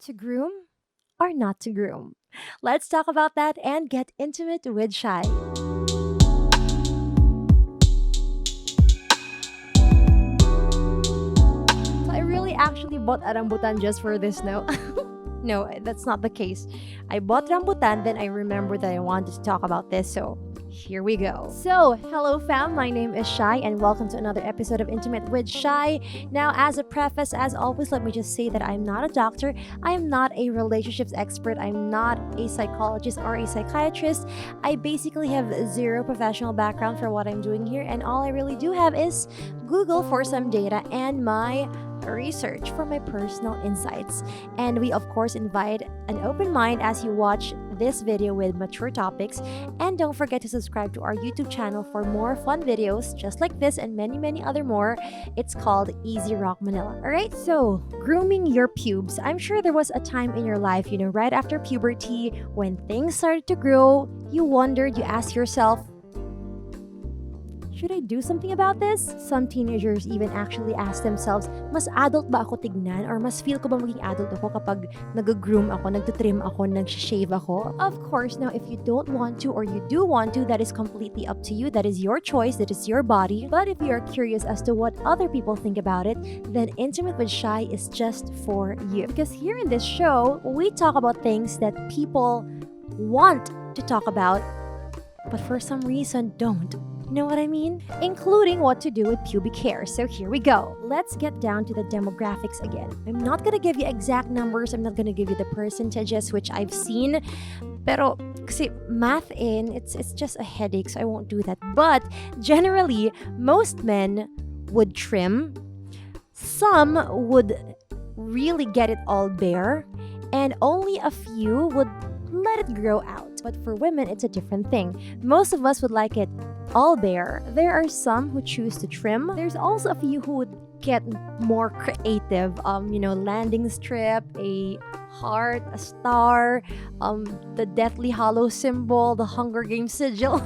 To groom or not to groom? Let's talk about that and get intimate with Shai. So I really actually bought a rambutan just for this now. No, that's not the case. I bought rambutan, then I remembered that I wanted to talk about this, so here we go. So, hello fam, my name is Shai and welcome to another episode of Intimate with Shai. Now, as a preface, as always, let me just say that I'm not a doctor, I am not a relationships expert, I'm not a psychologist or a psychiatrist. I basically have zero professional background for what I'm doing here, and all I really do have is Google for some data and my research for my personal insights. And we, of course, invite an open mind as you watch this video with mature topics. And don't forget to subscribe to our YouTube channel for more fun videos just like this and many, many other more. It's called Easy Rock Manila. Alright, so grooming your pubes. I'm sure there was a time in your life, right after puberty, when things started to grow, you wondered, you asked yourself, should I do something about this? Some teenagers even actually ask themselves, mas adult ba ako tignan or mas feel ko ba maging adult ako kapag nag-groom ako, nagtitrim ako, nag-shave ako? Of course, now if you don't want to or you do want to, that is completely up to you. That is your choice, that is your body. But if you are curious as to what other people think about it, then Intimate with Shai is just for you. Because here in this show, we talk about things that people want to talk about, but for some reason don't. You know what I mean? Including what to do with pubic hair. So here we go. Let's get down to the demographics again. I'm not gonna give you exact numbers. I'm not gonna give you the percentages, which I've seen. Pero kasi math it's just a headache, so I won't do that. But generally, most men would trim. Some would really get it all bare. And only a few would let it grow out. But for women, it's a different thing. Most of us would like it all bare. There are some who choose to trim. There's also a few who would get more creative. Landing strip, a heart, a star, the Deathly Hollow symbol, the Hunger Games sigil.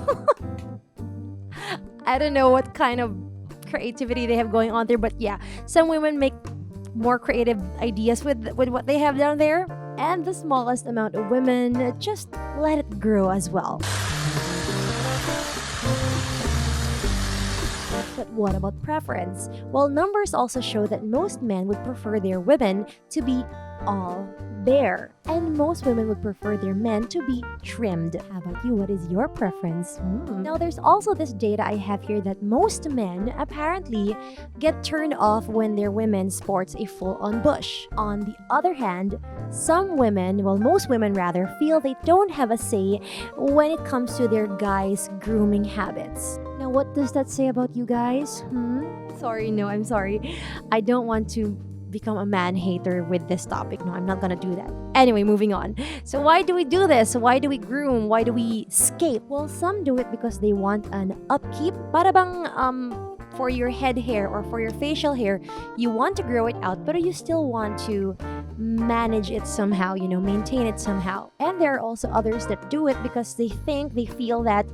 I don't know what kind of creativity they have going on there, but yeah, some women make more creative ideas with what they have down there. And the smallest amount of women just let it grow as well. But what about preference? Well, numbers also show that most men would prefer their women to be all bare. And most women would prefer their men to be trimmed. How about you? What is your preference? Now, there's also this data I have here that most men apparently get turned off when their women sports a full-on bush. On the other hand, some women, well, most women rather, feel they don't have a say when it comes to their guys' grooming habits. Now, what does that say about you guys? Sorry, no, I'm sorry. I don't want to become a man hater with this topic. No, I'm not gonna do that. Anyway, moving on. So why do we do this? Why do we groom? Why do we scape? Well, some do it because they want an upkeep. Para bang for your head hair or for your facial hair, you want to grow it out, but you still want to manage it somehow, maintain it somehow. And there are also others that do it because they feel that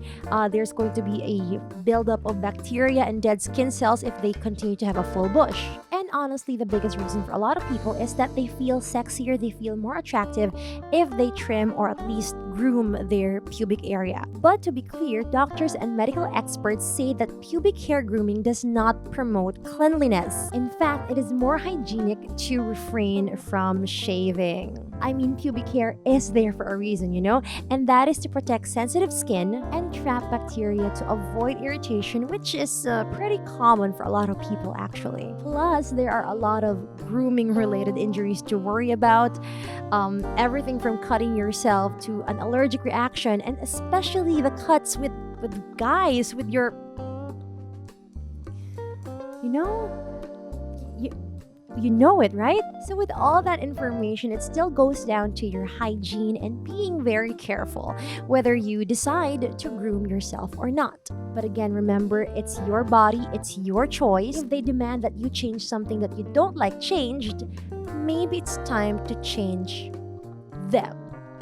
there's going to be a buildup of bacteria and dead skin cells if they continue to have a full bush. And honestly, the biggest reason for a lot of people is that they feel sexier, they feel more attractive if they trim or at least groom their pubic area. But to be clear, doctors and medical experts say that pubic hair grooming does not promote cleanliness. In fact, it is more hygienic to refrain from shaving. I mean, pubic hair is there for a reason, and that is to protect sensitive skin and trap bacteria to avoid irritation, which is pretty common for a lot of people actually. Plus, there are a lot of grooming related injuries to worry about. Everything from cutting yourself to an allergic reaction, and especially the cuts with guys with your you know it, right? So with all that information, it still goes down to your hygiene and being very careful whether you decide to groom yourself or not. But again, remember, it's your body, it's your choice. If they demand that you change something that you don't like changed, maybe it's time to change them.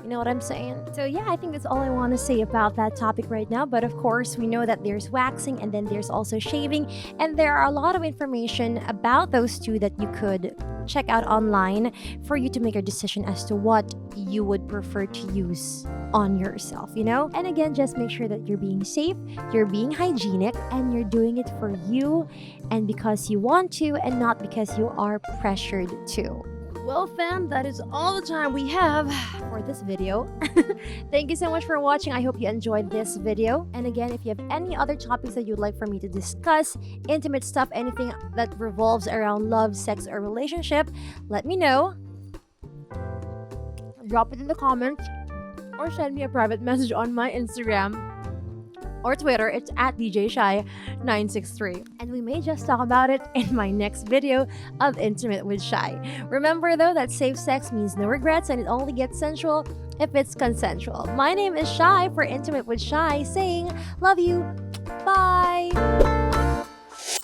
You know what I'm saying? So yeah, I think that's all I want to say about that topic right now. But of course, we know that there's waxing and then there's also shaving. And there are a lot of information about those two that you could check out online for you to make a decision as to what you would prefer to use on yourself, you know? And again, just make sure that you're being safe, you're being hygienic, and you're doing it for you and because you want to and not because you are pressured to. Well, fam, that is all the time we have for this video. Thank you so much for watching. I hope you enjoyed this video. And again, if you have any other topics that you'd like for me to discuss, intimate stuff, anything that revolves around love, sex, or relationship, let me know. Drop it in the comments or send me a private message on my Instagram or Twitter. It's at DJ Shai 963. And we may just talk about it in my next video of Intimate with Shai. Remember though that safe sex means no regrets and it only gets sensual if it's consensual. My name is Shai for Intimate with Shai saying love you. Bye.